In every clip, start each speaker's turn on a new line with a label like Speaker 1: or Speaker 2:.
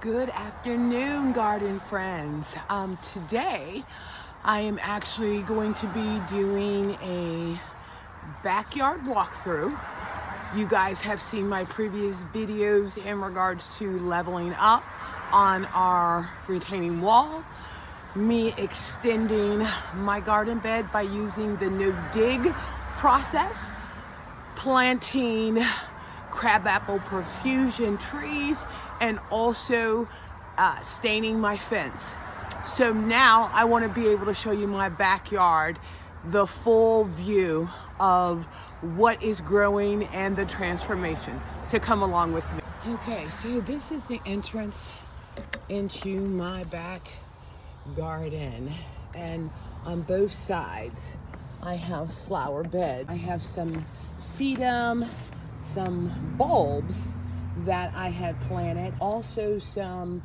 Speaker 1: Good afternoon, garden friends. Today I am actually going to be doing a backyard walkthrough. You guys have seen my previous videos in regards to leveling up on our retaining wall, me extending my garden bed by using the no-dig process, planting crabapple profusion trees, and also staining my fence. So now I want to be able to show you my backyard, the full view of what is growing and the transformation. So come along with me. Okay, so this is the entrance into my back garden, and on both sides I have flower beds. I have some sedum, some bulbs that I had planted, also some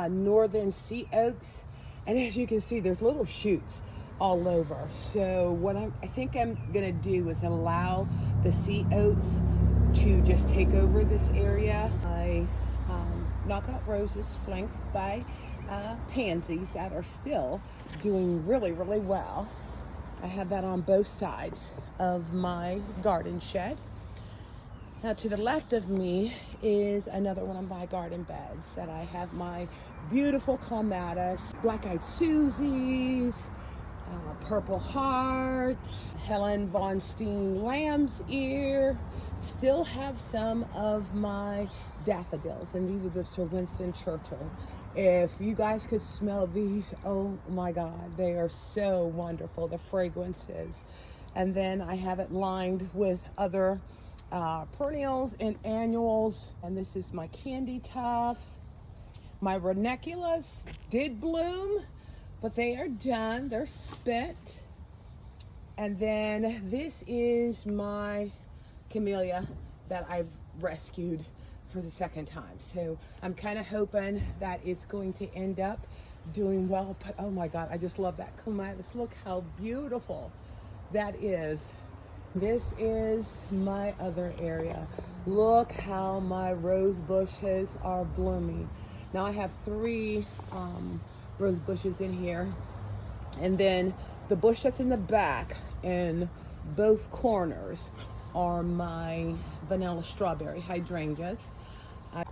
Speaker 1: northern sea oaks, and as you can see there's little shoots all over. So what I think I'm gonna do is allow the sea oats to just take over this area. I knockout roses flanked by pansies that are still doing really well. I have that on both sides of my garden shed. Now to the left of me is another one of my garden beds that I have my beautiful clematis, black-eyed Susies, purple hearts, Helen Von Stein lambsear. Still have some of my daffodils, and these are the Sir Winston Churchill. If you guys could smell these, oh my God, they are so wonderful, the fragrances. And then I have it lined with other perennials and annuals, and this is my candy tuft. My ranunculus did bloom, but they are done, they're spent. And then this is my camellia that I've rescued for the second time. So I'm kind of hoping that it's going to end up doing well, but oh my God, I just love that clematis. Look how beautiful that is. This is my other area. Look how my rose bushes are blooming. Now I have 3 rose bushes in here, and then the bush that's in the back in both corners are my vanilla strawberry hydrangeas.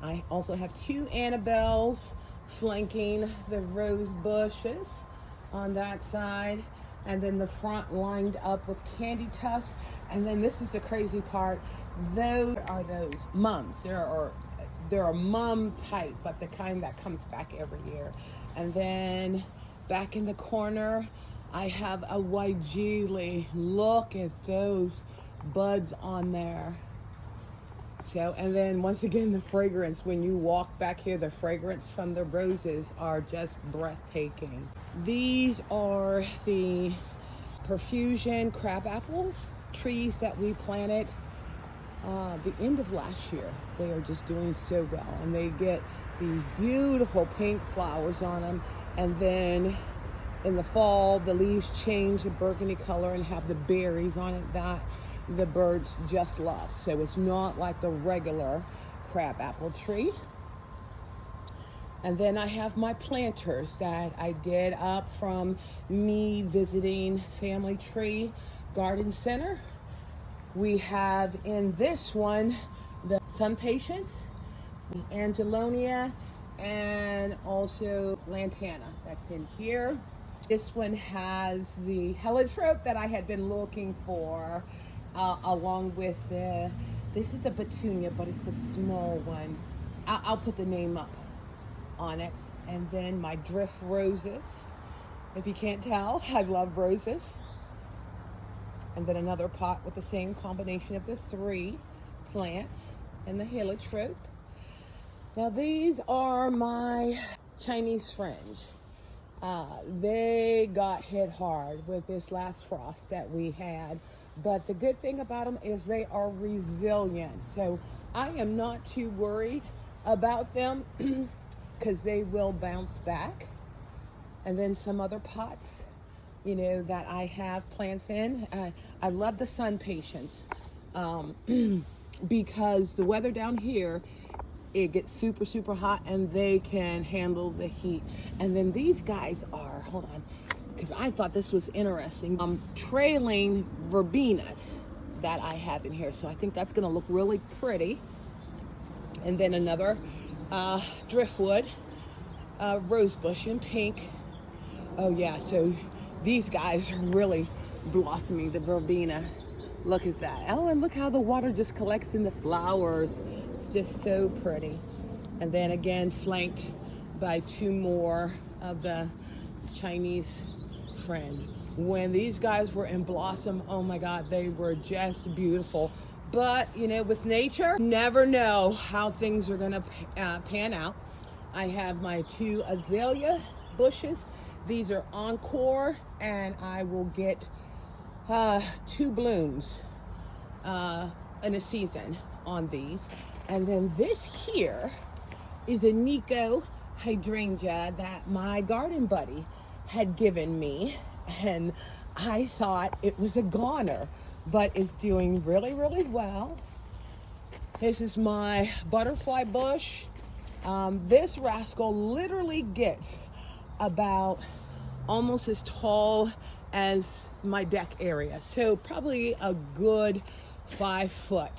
Speaker 1: I also have 2 Annabelles flanking the rose bushes on that side, and then the front lined up with candy tufts. And then this is the crazy part, those are those mums. They're a mum type, but the kind that comes back every year. And then back in the corner I have a Waijili. Look at those buds on there. So, and then once again, the fragrance, when you walk back here, the fragrance from the roses are just breathtaking. These are the profusion crabapples trees that we planted the end of last year. They are just doing so well, and they get these beautiful pink flowers on them, and then in the fall the leaves change a burgundy color and have the berries on it that the birds just love. So it's not like the regular crabapple tree. And then I have my planters that I did up from me visiting Family Tree Garden Center. We have in this one the sun patience, the angelonia, and also lantana that's in here. This one has the heliotrope that I had been looking for, along with this is a petunia, but it's a small one. I'll put the name up on it. And then my drift roses. If you can't tell, I love roses. And then another pot with the same combination of the 3 plants and the heliotrope. Now these are my Chinese fringe. They got hit hard with this last frost that we had, but the good thing about them is they are resilient. So I am not too worried about them because they will bounce back. And then some other pots, you know, that I have plants in. I love the sun patience because the weather down here, it gets super, super hot and they can handle the heat. And then these guys are, hold on, because I thought this was interesting, trailing verbenas that I have in here. So I think that's gonna look really pretty. And then another driftwood, rose bush in pink. Oh yeah, so these guys are really blossoming, the verbena. Look at that. Oh, and look how the water just collects in the flowers. It's just so pretty. And then again, flanked by two more of the Chinese friend. When these guys were in blossom, oh my God, they were just beautiful. But, you know, with nature, you never know how things are gonna pan out. I have my two azalea bushes. These are encore, and I will get 2 blooms in a season on these. And then this here is a Nico hydrangea that my garden buddy had given me, and I thought it was a goner, but it's doing really, really well. This is my butterfly bush. This rascal literally gets about almost as tall as my deck area, so probably a good 5 foot.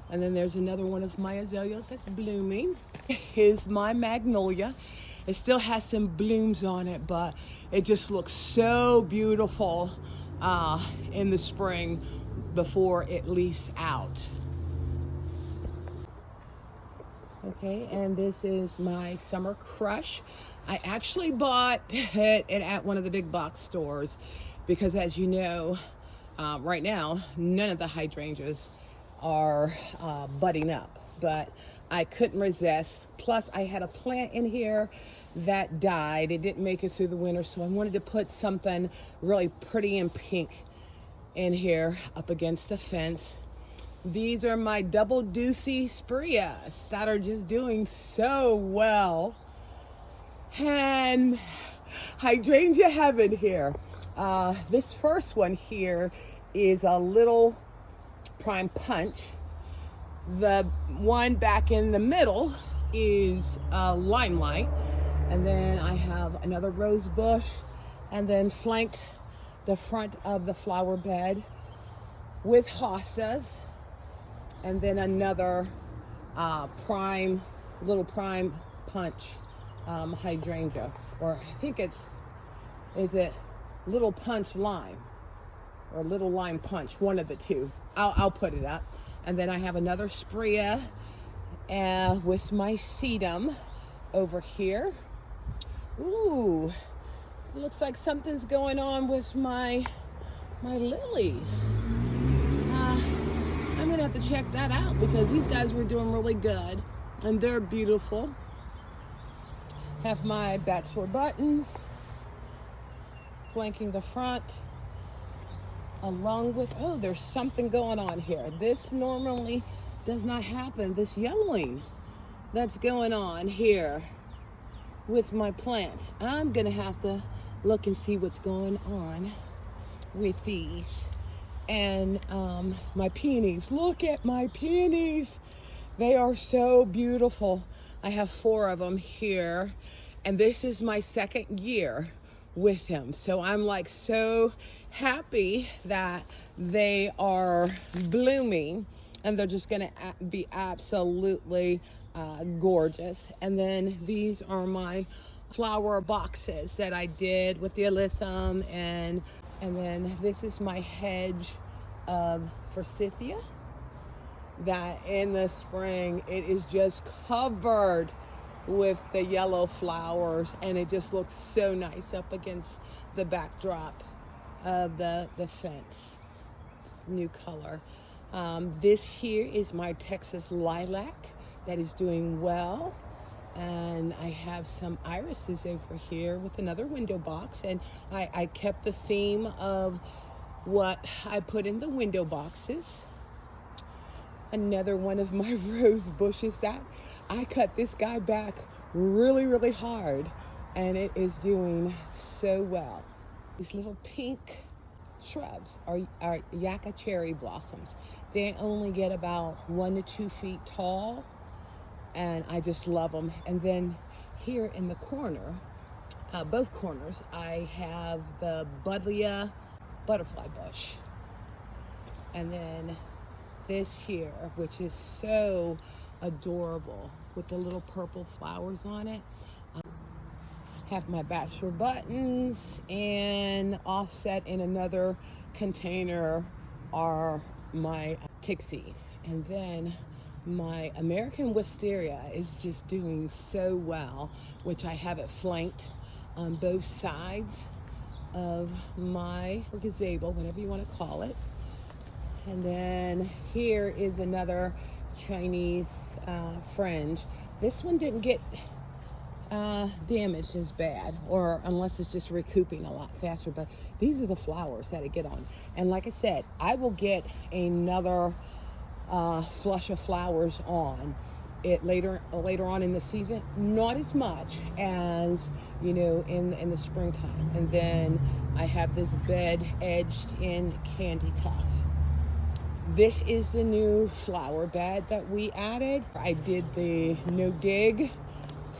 Speaker 1: And then there's another one of my azaleas that's blooming. Here's my magnolia. It still has some blooms on it, but it just looks so beautiful in the spring before it leaves out. Okay, and this is my summer crush. I actually bought it at one of the big box stores because, as you know, right now, none of the hydrangeas are budding up, but I couldn't resist. Plus, I had a plant in here that died. It didn't make it through the winter, so I wanted to put something really pretty and pink in here up against the fence. These are my double deucey sprias that are just doing so well. And hydrangea heaven here. This first one here is a little prime punch. The one back in the middle is limelight. And then I have another rose bush, and then flanked the front of the flower bed with hostas. And then another little prime punch hydrangea, or I think is it little punch lime or little lime punch, one of the two. I'll put it up. And then I have another sprea with my sedum over here. Ooh, looks like something's going on with my lilies. I'm gonna have to check that out because these guys were doing really good and they're beautiful. Have my bachelor buttons flanking the front, along with, oh, there's something going on here. This normally does not happen, this yellowing that's going on here with my plants. I'm gonna have to look and see what's going on with these. And my peonies, look at my peonies. They are so beautiful. I have 4 of them here, and this is my 2nd year with him. So I'm like so happy that they are blooming, and they're just gonna be absolutely gorgeous. And then these are my flower boxes that I did with the alyssum, and then this is my hedge of forsythia that in the spring it is just covered with the yellow flowers, and it just looks so nice up against the backdrop of the fence. New color. This here is my Texas lilac that is doing well. And I have some irises over here with another window box, and I kept the theme of what I put in the window boxes. Another one of my rose bushes that I cut this guy back really, really hard, and it is doing so well. These little pink shrubs are yucca cherry blossoms. They only get about 1 to 2 feet tall. and I just love them. And then here in the corner, both corners, I have the buddleia butterfly bush. And then this here, which is so adorable with the little purple flowers on it. Have my bachelor buttons, and offset in another container are my tick seed. And then my American wisteria is just doing so well, which I have it flanked on both sides of my gazebo, whatever you want to call it. And then here is another Chinese fringe. This one didn't get damaged as bad, or unless it's just recouping a lot faster, but these are the flowers that I get on. And like I said, I will get another flush of flowers on it later on in the season, not as much as, you know, in the springtime. And then I have this bed edged in candy tuft. This is the new flower bed that we added. I did the no dig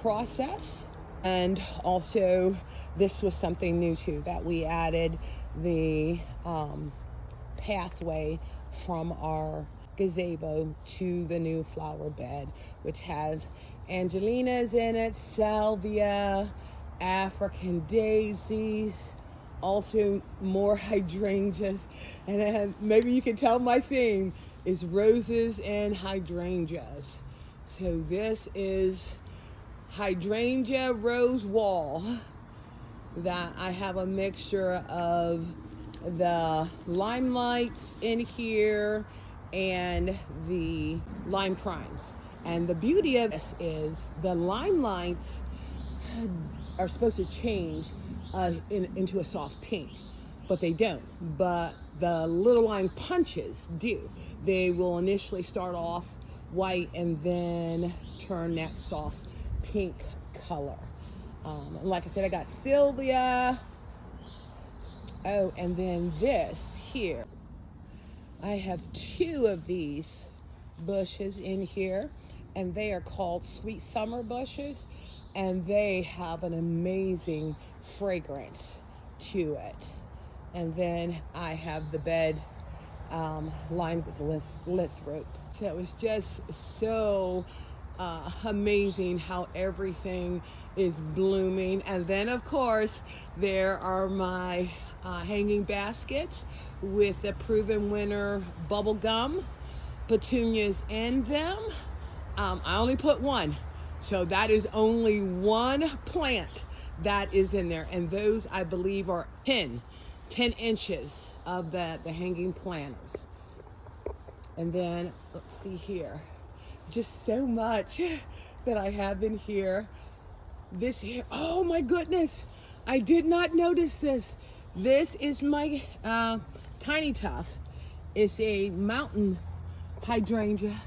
Speaker 1: process, and also this was something new too, that we added the pathway from our gazebo to the new flower bed, which has angelinas in it, salvia, African daisies, also more hydrangeas, and maybe you can tell my theme is roses and hydrangeas. So this is hydrangea rose wall that I have a mixture of the limelights in here and the lime primes. And the beauty of this is the limelights are supposed to change into a soft pink, but they don't. But the little lime punches do. They will initially start off white and then turn that soft pink color. And like I said, I got Sylvia. Oh, and then this here, I have 2 of these bushes in here, and they are called sweet summer bushes, and they have an amazing fragrance to it. And then I have the bed lined with lithotrope. So it was just so amazing how everything is blooming. And then of course there are my hanging baskets with the proven winner bubblegum petunias in them. I only put 1, so that is only 1 plant that is in there, and those I believe are 10 inches of the hanging planters. And then let's see here, just so much that I have in here. This here, oh my goodness, I did not notice this. This is my tiny tuft. It's a mountain hydrangea,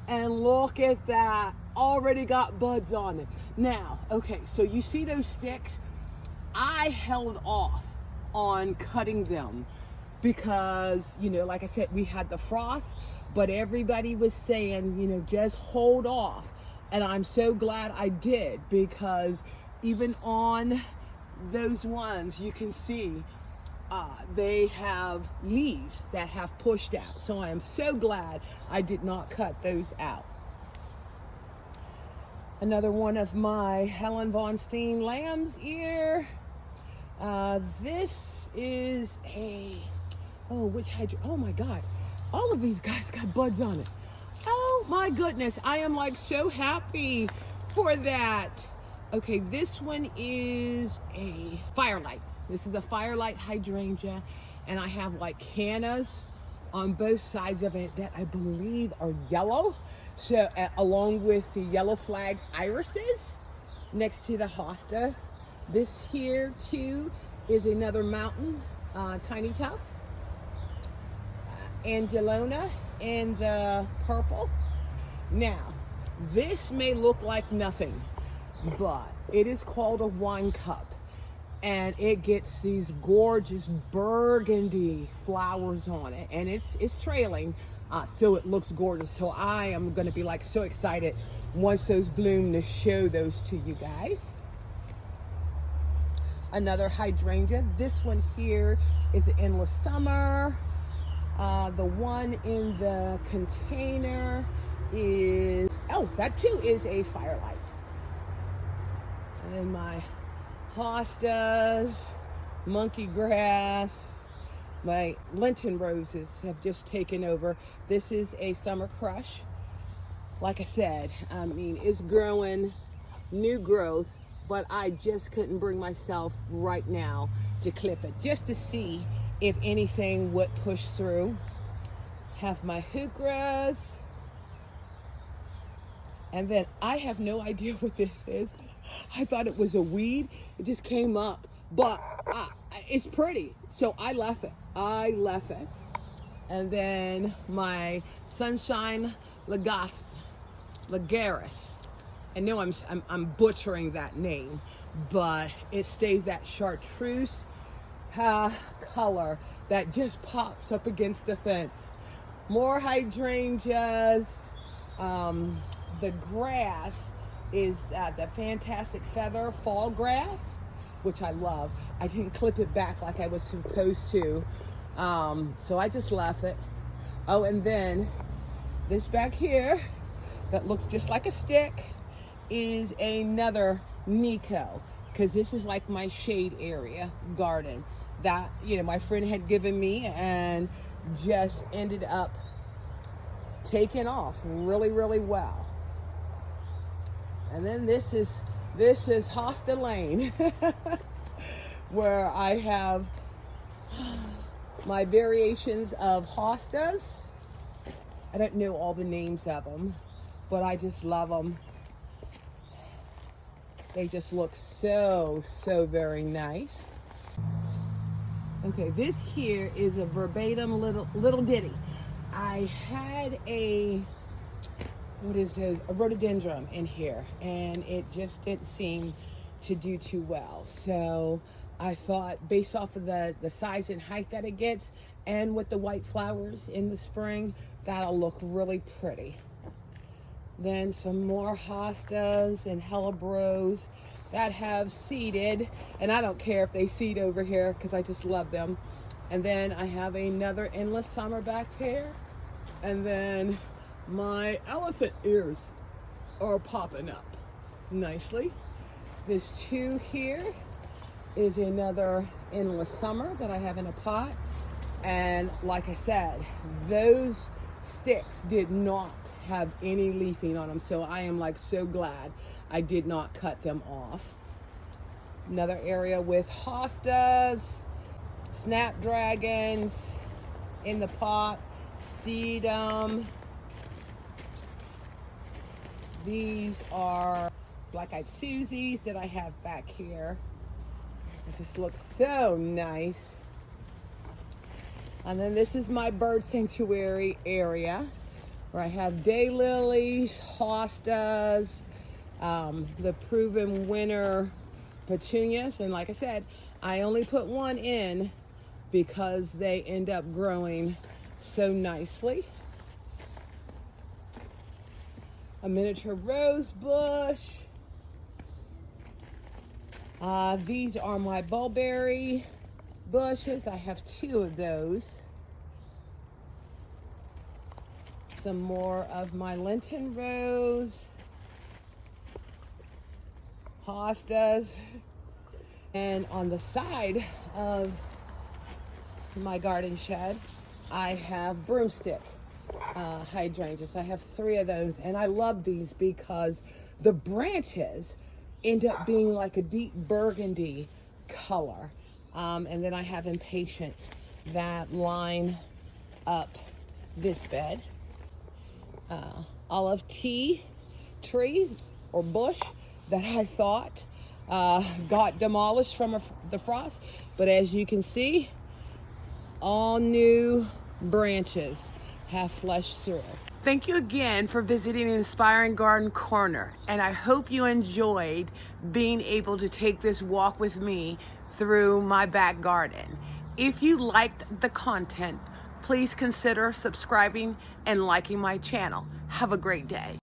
Speaker 1: and look at that, already got buds on it. Now, okay, so you see those sticks? I held off on cutting them because, you know, like I said, we had the frost, but everybody was saying, you know, just hold off. And I'm so glad I did, because even on those ones, you can see they have leaves that have pushed out. So I am so glad I did not cut those out. Another one of my Helen Von Stein lambsear. This is a, oh my God, all of these guys got buds on it. Oh my goodness, I am like so happy for that. Okay, this one is a firelight. This is a firelight hydrangea, and I have like cannas on both sides of it that I believe are yellow. So along with the yellow flag irises next to the hosta. This here too is another mountain tiny tuft. Angelona in the purple. Now, this may look like nothing, but it is called a wine cup, and it gets these gorgeous burgundy flowers on it, and it's trailing, so it looks gorgeous. So I am going to be like so excited once those bloom to show those to you guys. Another hydrangea. This one here is an endless summer. The one in the container is, oh, that too is a firelight. And then my hostas, monkey grass, my Lenten roses have just taken over. This is a summer crush. Like I said, I mean, it's growing, new growth, but I just couldn't bring myself right now to clip it, just to see if anything would push through. Have my hydrangeas. And then I have no idea what this is. I thought it was a weed. It just came up, but it's pretty. So I left it. And then my sunshine lagaris. I know I'm butchering that name, but it stays that chartreuse color that just pops up against the fence. More hydrangeas. The grass is the fantastic feather fall grass, which I love. I didn't clip it back like I was supposed to, so I just left it. Oh, and then this back here that looks just like a stick is another Nico, because this is like my shade area garden that, you know, my friend had given me and just ended up taking off really, really well. And then this is Hosta Lane, where I have my variations of hostas. I don't know all the names of them, but I just love them. They just look so very nice. Okay, this here is a verbatim little ditty. I had a rhododendron in here, and it just didn't seem to do too well. So I thought, based off of the size and height that it gets, and with the white flowers in the spring, that'll look really pretty. Then some more hostas and hellebores that have seeded, and I don't care if they seed over here because I just love them. And then I have another endless summer back here, and then my elephant ears are popping up nicely. This two here is another endless summer that I have in a pot, and like I said, those sticks did not have any leafing on them, so I am like so glad I did not cut them off. Another area with hostas, snapdragons in the pot, sedum. These are black-eyed Susies that I have back here. It just looks so nice. And then this is my bird sanctuary area, where I have daylilies, hostas, the proven winter petunias. And like I said, I only put one in because they end up growing so nicely. A miniature rose bush. These are my mulberry bushes. I have two of those. Some more of my Lenten rose, hostas, and on the side of my garden shed, I have broomstick hydrangeas. I have 3 of those, and I love these because the branches end up being like a deep burgundy color. And then I have impatiens that line up this bed. Olive tea tree or bush that I thought got demolished from the frost, but as you can see, all new branches have flushed through.
Speaker 2: Thank you again for visiting Inspiring Garden Corner, and I hope you enjoyed being able to take this walk with me through my back garden. If you liked the content, please consider subscribing and liking my channel. Have a great day.